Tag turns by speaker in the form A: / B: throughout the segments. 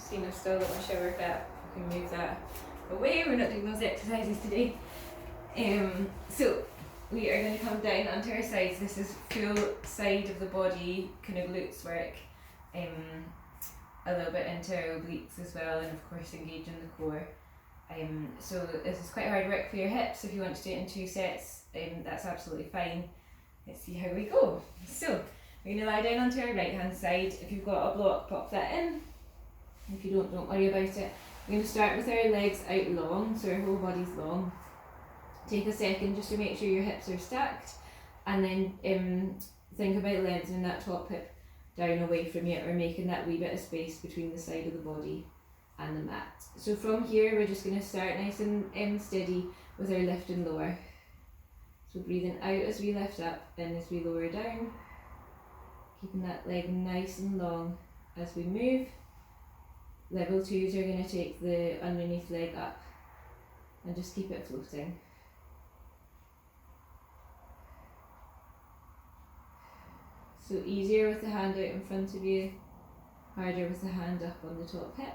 A: Seen I've still got my shower cap. I can move that away. We're not doing those exercises today. So we are going to come down onto our sides. This is full side of the body kind of glutes work. A little bit into our obliques as well, and of course engaging the core. So this is quite hard work for your hips. If you want to do it in 2 sets, that's absolutely fine. Let's see how we go. So we're going to lie down onto our right hand side. If you've got a block, pop that in. If you don't worry about it. We're going to start with our legs out long, so our whole body's long. Take a second just to make sure your hips are stacked, and then think about lengthening that top hip down away from you, or making that wee bit of space between the side of the body and the mat. So from here we're just going to start nice and steady with our lift and lower. So breathing out as we lift up, in as we lower down, keeping that leg nice and long as we move. Level 2s are going to take the underneath leg up and just keep it floating. So easier with the hand out in front of you, harder with the hand up on the top hip.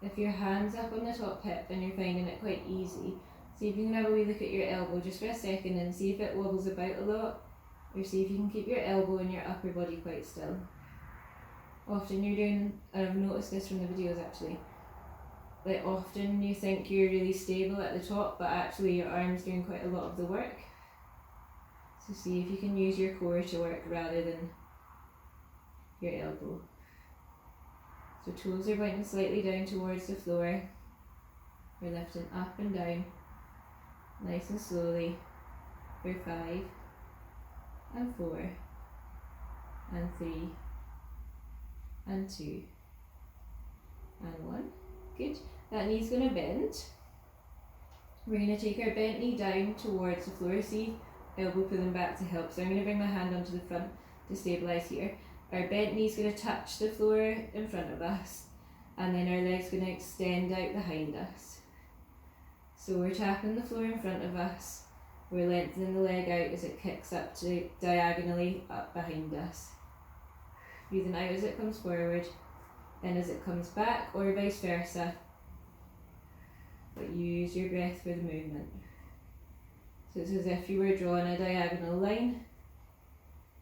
A: If your hand's up on the top hip and you're finding it quite easy, see if you can have a wee look at your elbow just for a second and see if it wobbles about a lot, or see if you can keep your elbow and your upper body quite still. Often you're doing, and I've noticed this from the videos actually, like often you think you're really stable at the top, but actually your arm's doing quite a lot of the work. So see if you can use your core to work rather than your elbow. So toes are pointing slightly down towards the floor. We're lifting up and down, nice and slowly, for 5 and 4 and 3 and 2 and 1. Good. That knee's going to bend. We're going to take our bent knee down towards the floor. See, elbow pulling back to help. So I'm going to bring my hand onto the front to stabilise here. Our bent knee's going to touch the floor in front of us, and then our leg's going to extend out behind us. So we're tapping the floor in front of us. We're lengthening the leg out as it kicks up to diagonally up behind us. Breathing out as it comes forward, in as it comes back, or vice versa. But use your breath for the movement. So it's as if you were drawing a diagonal line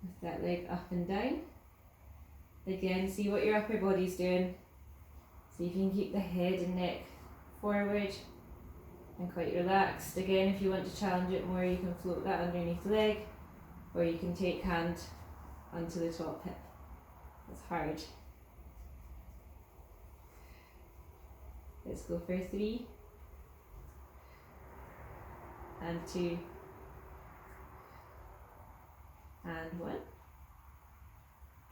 A: with that leg up and down. Again, see what your upper body's doing. See if you can keep the head and neck forward and quite relaxed. Again, if you want to challenge it more, you can float that underneath leg, or you can take hand onto the top hip. It's hard. Let's go for 3 and 2 and 1.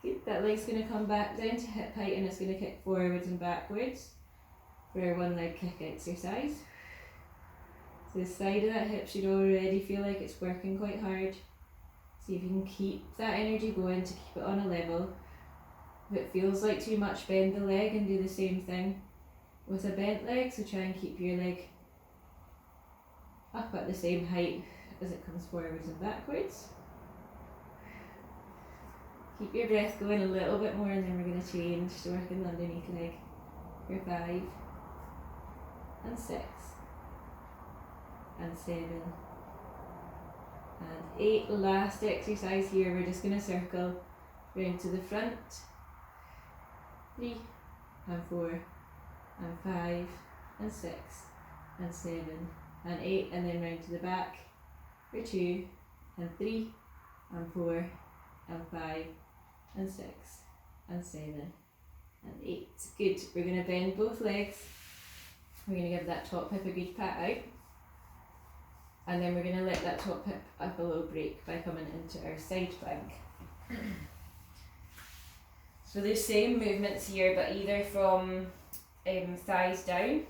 A: Good. That leg's going to come back down to hip height, and it's going to kick forwards and backwards for our one leg kick exercise. So the side of that hip should already feel like it's working quite hard. See if you can keep that energy going to keep it on a level. If it feels like too much, bend the leg and do the same thing with a bent leg. So try and keep your leg up at the same height as it comes forwards and backwards. Keep your breath going a little bit more, and then we're going to change to working the underneath leg for 5 and 6 and 7 and 8. Last exercise here, we're just going to circle round to the front. 3 and 4 and 5 and 6 and 7 and 8, and then round to the back for 2 and 3 and 4 and 5 and 6 and 7 and 8. Good. We're going to bend both legs. We're going to give that top hip a good pat out, and then we're going to let that top hip up a little break by coming into our side plank. So the same movements here, but either from thighs down.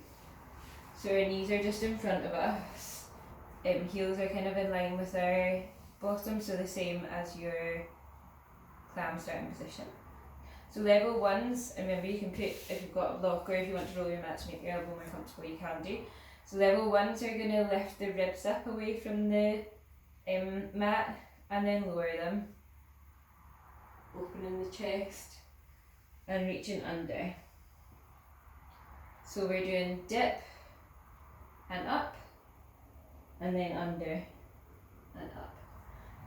A: So our knees are just in front of us. Heels are kind of in line with our bottom, so the same as your clam starting position. So level 1s, remember you can put, if you've got a block, or if you want to roll your mat to make your elbow more comfortable, you can do. So level 1s are going to lift the ribs up away from the mat, and then lower them, opening the chest and reaching under. So we're doing dip and up, and then under and up.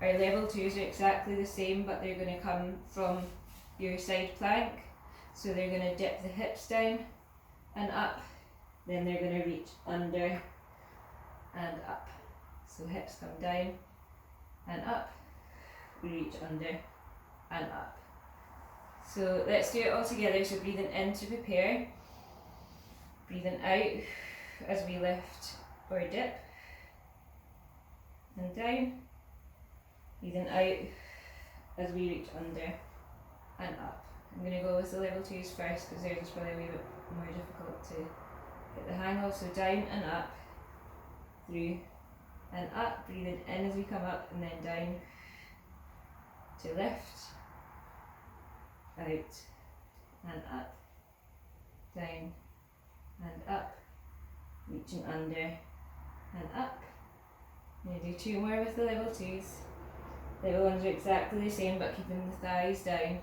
A: Our level 2s are exactly the same, but they're going to come from your side plank. So they're going to dip the hips down and up, then they're going to reach under and up. So hips come down and up, we reach under and up. So let's do it all together. So breathing in to prepare, breathing out as we lift or dip and down, breathing out as we reach under and up. I'm going to go with the level 2s first because they're just probably a wee bit more difficult to get the hang of. So down and up, through and up, breathing in as we come up and then down to lift, out and up, down and up, reaching under and up. I'm going to do 2 more with the level 2s. Level 1s are exactly the same but keeping the thighs down.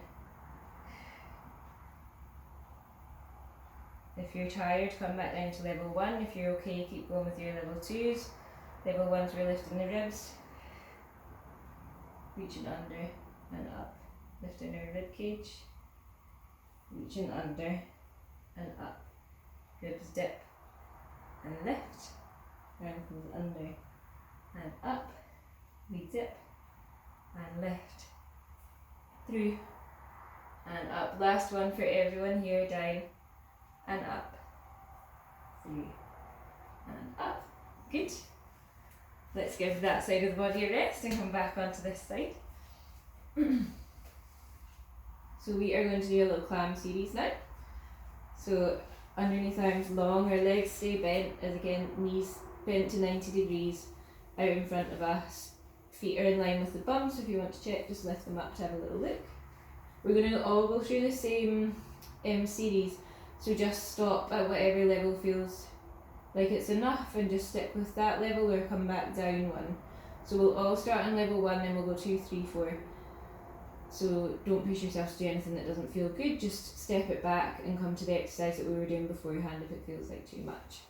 A: If you're tired, come back down to level 1. If you're okay, keep going with your level 2s. Level 1s, we're lifting the ribs, reaching under and up, lifting our rib cage, reaching under and up. Ribs dip and lift, down comes under and up, we dip and lift, through and up. Last one for everyone here, down and up, through and up. Good. Let's give that side of the body a rest and come back onto this side. So we are going to do a little clam series now. So underneath arms long, our legs stay bent, as again knees bent to 90 degrees out in front of us. Feet are in line with the bum, so if you want to check, just lift them up to have a little look. We're going to all go through the same series, so just stop at whatever level feels like it's enough and just stick with that level or come back down 1. So we'll all start on level 1, then we'll go 2, 3, 4. So don't push yourself to do anything that doesn't feel good, just step it back and come to the exercise that we were doing beforehand if it feels like too much.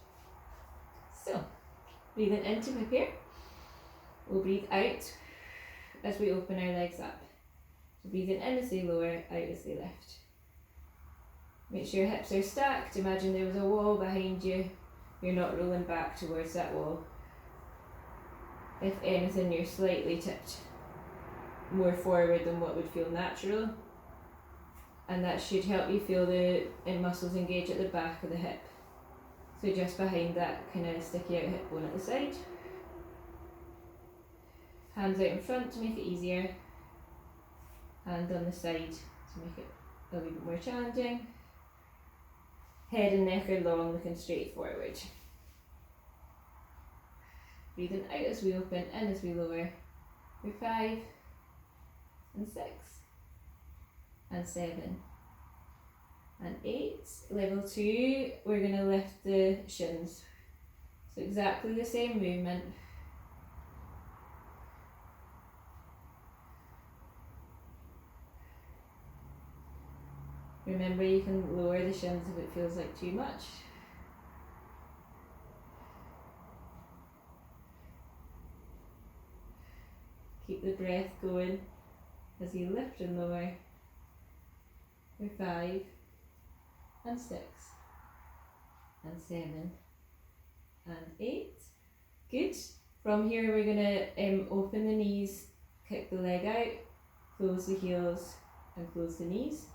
A: So, breathing in to prepare. We'll breathe out as we open our legs up. So breathing in as they lower, out as they lift. Make sure your hips are stacked. Imagine there was a wall behind you. You're not rolling back towards that wall. If anything, you're slightly tipped more forward than what would feel natural. And that should help you feel the muscles engage at the back of the hip. So just behind that kind of sticky out hip bone at the side. Hands out in front to make it easier. Hand on the side to make it a little bit more challenging. Head and neck are long, looking straight forward. Breathing out as we open, in as we lower. For 5 and 6 and 7 and 8. Level 2, we're going to lift the shins. So exactly the same movement. Remember, you can lower the shins if it feels like too much. Keep the breath going as you lift and lower. For 5 and 6 and 7 and 8. Good. From here we're going to open the knees, kick the leg out, close the heels and close the knees.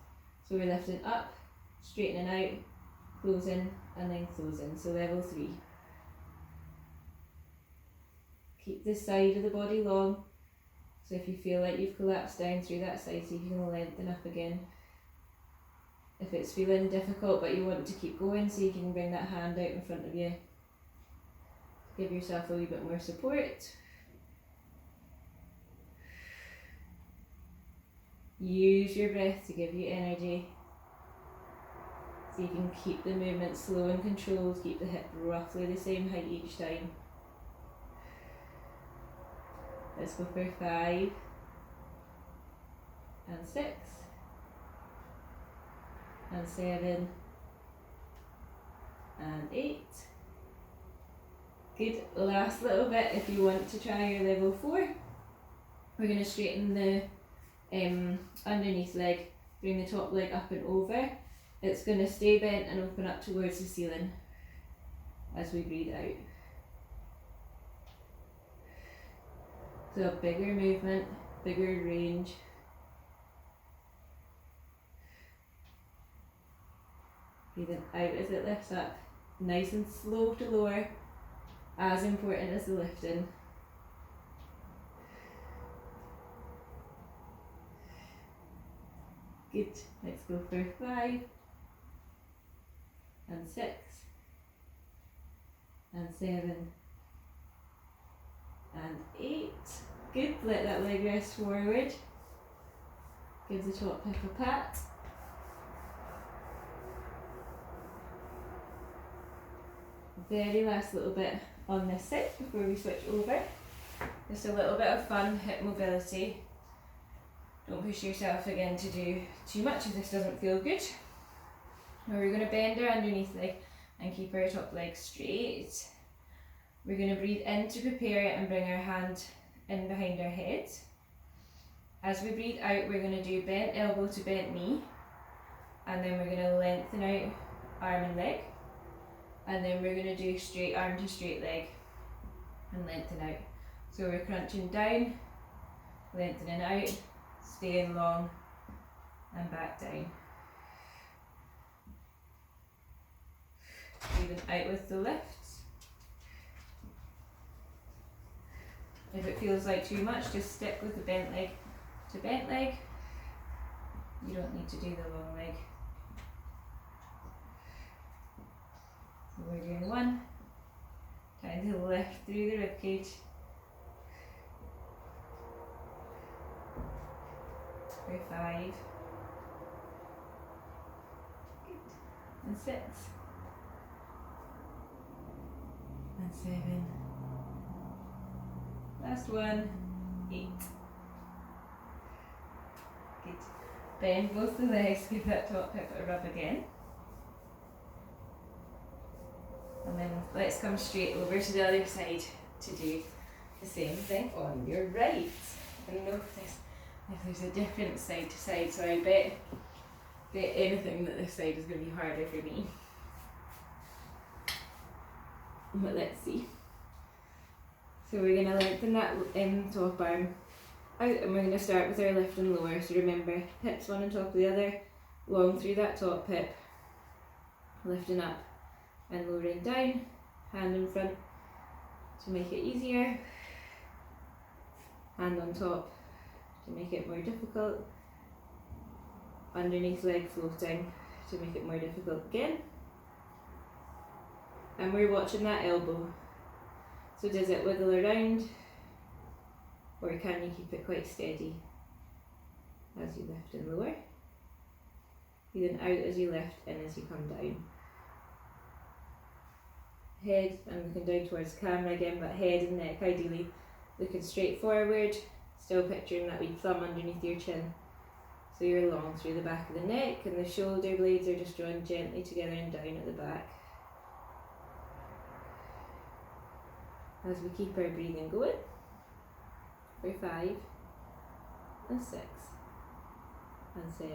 A: So we're lifting up, straightening out, closing and then closing. So level 3. Keep this side of the body long. So if you feel like you've collapsed down through that side, see if you can lengthen up again. If it's feeling difficult but you want to keep going, see if you can bring that hand out in front of you. Give yourself a wee bit more support. Use your breath to give you energy. See if you can keep the movement slow and controlled, keep the hip roughly the same height each time. Let's go for 5 and 6 and 7 and 8. Good. Last little bit if you want to try your level 4. We're going to straighten the underneath leg, bring the top leg up and over. It's going to stay bent and open up towards the ceiling as we breathe out. So a bigger movement, bigger range. Breathing out as it lifts up, nice and slow to lower, as important as the lifting. Good, let's go for 5 and 6 and 7 and 8. Good, let that leg rest forward. Give the top hip a pat. Very last little bit on this side before we switch over. Just a little bit of fun hip mobility. Don't push yourself again to do too much if this doesn't feel good. Now we're going to bend our underneath leg and keep our top leg straight. We're going to breathe in to prepare it and bring our hand in behind our head. As we breathe out, we're going to do bent elbow to bent knee, and then we're going to lengthen out arm and leg, and then we're going to do straight arm to straight leg and lengthen out. So we're crunching down, lengthening out, staying long and back down. Breathing out with the lifts. If it feels like too much, just stick with the bent leg to bent leg. You don't need to do the long leg. So we're doing 1, down to the left through the ribcage. For 5. Good. And 6. And 7. Last one, 8. Good. Bend both the legs, give that top hip a rub again. And then let's come straight over to the other side to do the same thing on your right. I don't know if there's a different side to side, so I bet anything that this side is going to be harder for me. But let's see. So we're going to lengthen that top arm out, and we're going to start with our lift and lower. So remember, hips one on top of the other, long through that top hip, lifting up and lowering down, hand in front to make it easier, hand on top to make it more difficult, underneath leg floating to make it more difficult again. And we're watching that elbow. So does it wiggle around, or can you keep it quite steady as you lift and lower? Breathing out as you lift, in as you come down. Head, and looking down towards the camera again, but head and neck ideally looking straight forward, still picturing that wee thumb underneath your chin. So you're long through the back of the neck, and the shoulder blades are just drawn gently together and down at the back. As we keep our breathing going, for 5 and 6 and 7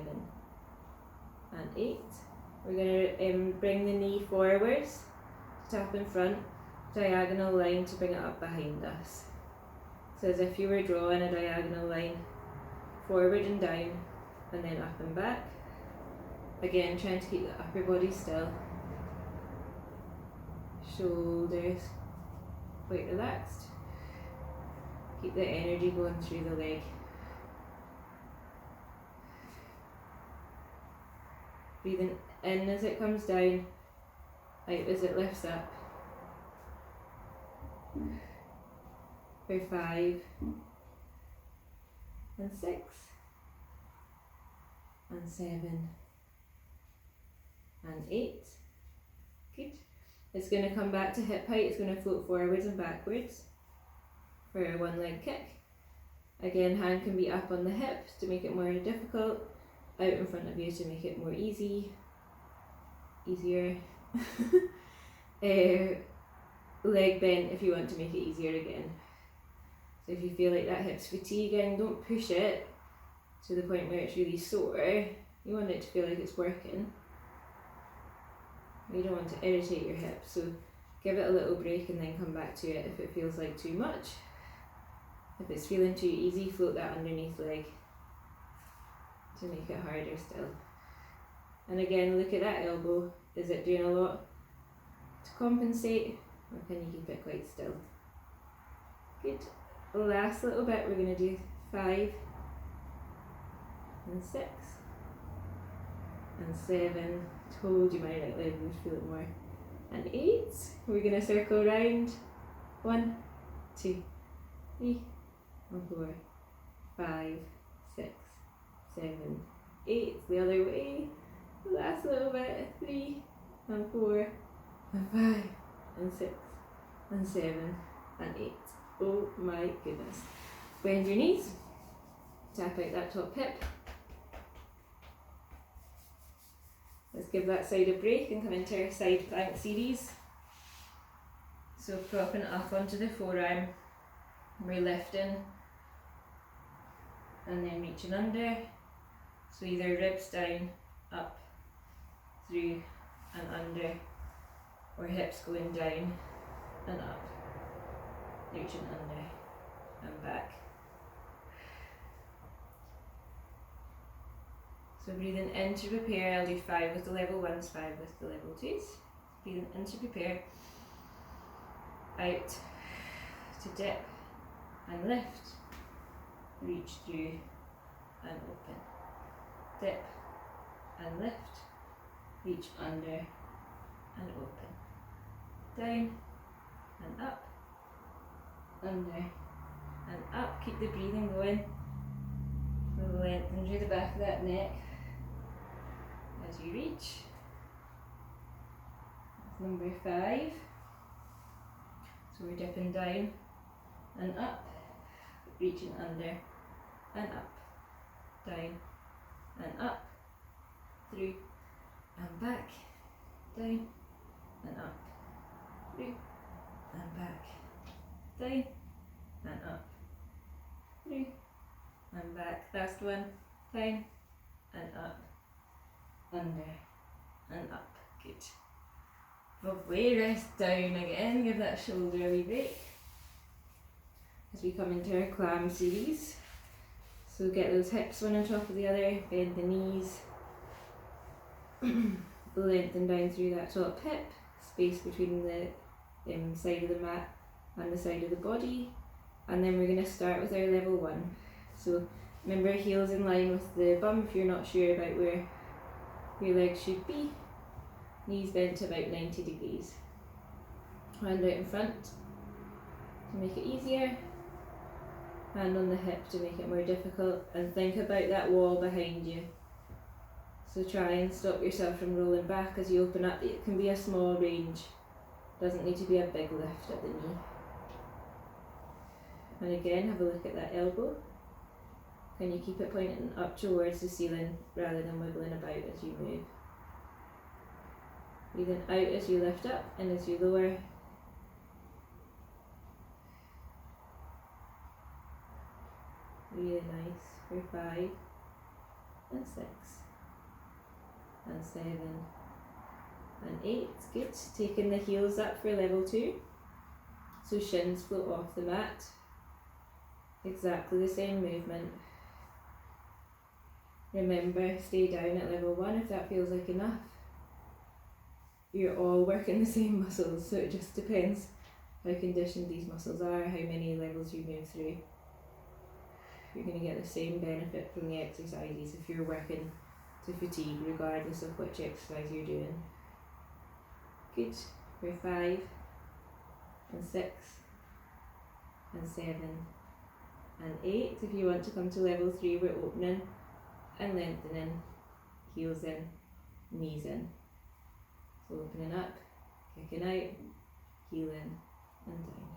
A: and 8. We're going to bring the knee forwards, tap in front, diagonal line to bring it up behind us. So as if you were drawing a diagonal line forward and down, and then up and back. Again, trying to keep the upper body still. Shoulders quite relaxed. Keep the energy going through the leg. Breathing in as it comes down, out as it lifts up. For 5 and 6 and 7 and 8. Good. It's going to come back to hip height. It's going to float forwards and backwards for a one leg kick. Again, hand can be up on the hip to make it more difficult, out in front of you to make it more easy, easier. Leg bent if you want to make it easier again. So if you feel like that hip's fatiguing, don't push it to the point where it's really sore. You want it to feel like it's working. You don't want to irritate your hip, so give it a little break and then come back to it if it feels like too much. If it's feeling too easy, float that underneath leg to make it harder still. And again, look at that elbow. Is it doing a lot to compensate, or can you keep it quite still? Good. Last little bit, we're going to do 5 and 6 and 7. Told you my right leg would feel it more. And 8. We're going to circle round. 1, 2, 3, and 4, 5, 6, 7, 8. The other way. Last little bit. 3 and 4 and 5 and 6 and 7 and 8. Oh my goodness. Bend your knees. Tap out that top hip. Let's give that side a break and come into our side plank series. So propping it up onto the forearm, we're lifting and then reaching under. So either ribs down, up, through and under, or hips going down and up, reaching under and back. So breathing in to prepare, I'll do 5 with the level 1s, 5 with the level 2s. Breathing in to prepare, out to dip and lift, reach through and open, dip and lift, reach under and open, down and up, under and up. Keep the breathing going. We'll lengthen through the back of that neck as you reach. That's number 5. So we're dipping down and up, reaching under and up, down and up, through and back, down and up, through and back, down and up, through and back. Last one, down and up, under and up. Good. Lovely. Rest down again. Give that shoulder a wee break as we come into our clam series. So get those hips one on top of the other, bend the knees, lengthen down through that top hip, space between the side of the mat and the side of the body. And then we're going to start with our level 1. So remember, heels in line with the bum if you're not sure about where your legs should be. Knees bent to about 90 degrees. Hand out in front to make it easier. Hand on the hip to make it more difficult. And think about that wall behind you. So try and stop yourself from rolling back as you open up. It can be a small range. Doesn't need to be a big lift at the knee. And again, have a look at that elbow. Can you keep it pointing up towards the ceiling rather than wiggling about as you move? Breathing out as you lift up and as you lower. Really nice for 5 and 6 and 7 and 8. Good. Taking the heels up for level 2. So shins float off the mat. Exactly the same movement. Remember, stay down at level 1 if that feels like enough. You're all working the same muscles, so it just depends how conditioned these muscles are, how many levels you move through. You're going to get the same benefit from the exercises if you're working to fatigue, regardless of which exercise you're doing. Good. For 5 and 6 and 7 and 8. If you want to come to level 3, we're opening and lengthening, heels in, knees in. So opening up, kicking out, heel in and down.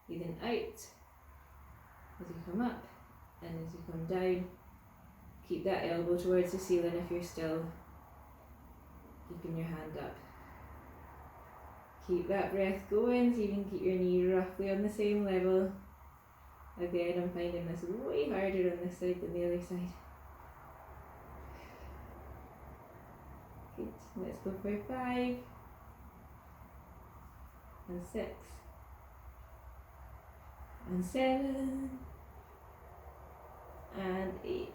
A: Breathing out as you come up and as you come down. Keep that elbow towards the ceiling if you're still keeping your hand up. Keep that breath going so you can keep your knee roughly on the same level. Again, I'm finding this way harder on this side than the other side. Good, let's go for 5 and 6 and 7 and 8.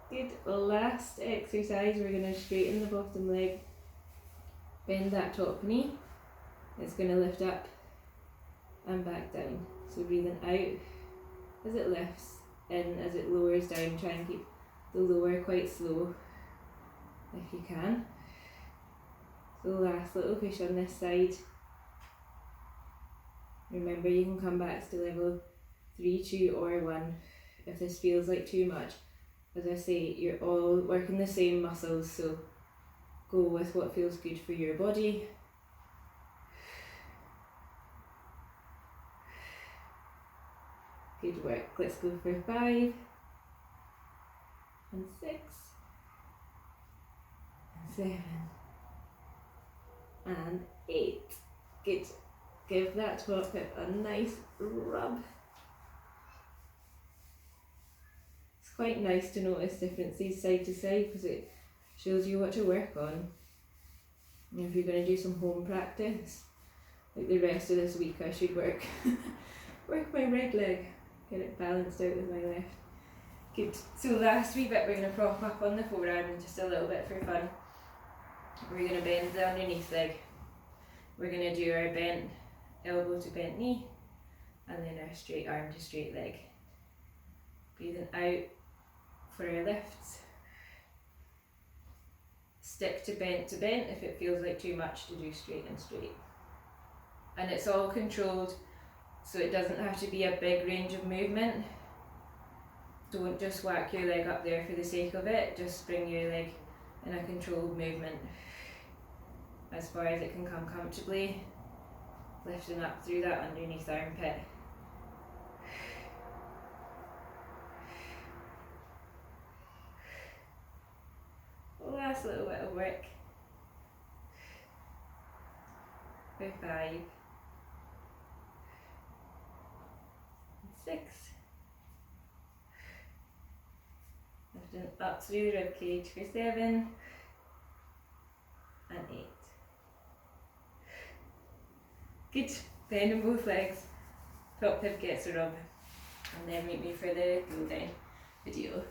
A: Good, last exercise, we're going to straighten the bottom leg, bend that top knee. It's going to lift up and back down. So breathing out as it lifts, in as it lowers down. Try and keep the lower quite slow if you can. So last little push on this side. Remember, you can come back to level 3, 2 or 1 if this feels like too much. As I say, you're all working the same muscles, so go with what feels good for your body. Good work. Let's go for 5 and 6 and 7 and 8. Good. Give that top hip a nice rub. It's quite nice to notice differences side to side because it shows you what to work on. And if you're going to do some home practice, like the rest of this week, I should work my right leg, get it balanced out with my left. Good. So last wee bit, we're going to prop up on the forearm just a little bit for fun. We're going to bend the underneath leg. We're going to do our bent elbow to bent knee, and then our straight arm to straight leg. Breathing out for our lifts. Stick to bent if it feels like too much to do straight and straight. And it's all controlled, so it doesn't have to be a big range of movement. Don't just whack your leg up there for the sake of it, just bring your leg in a controlled movement as far as it can come comfortably, lifting up through that underneath armpit. Last little bit of work for 5 and 6. Lifting up through the rib cage for 7 and 8. Good. Bending both legs. Top hip gets a rub. And then meet me for the go down video.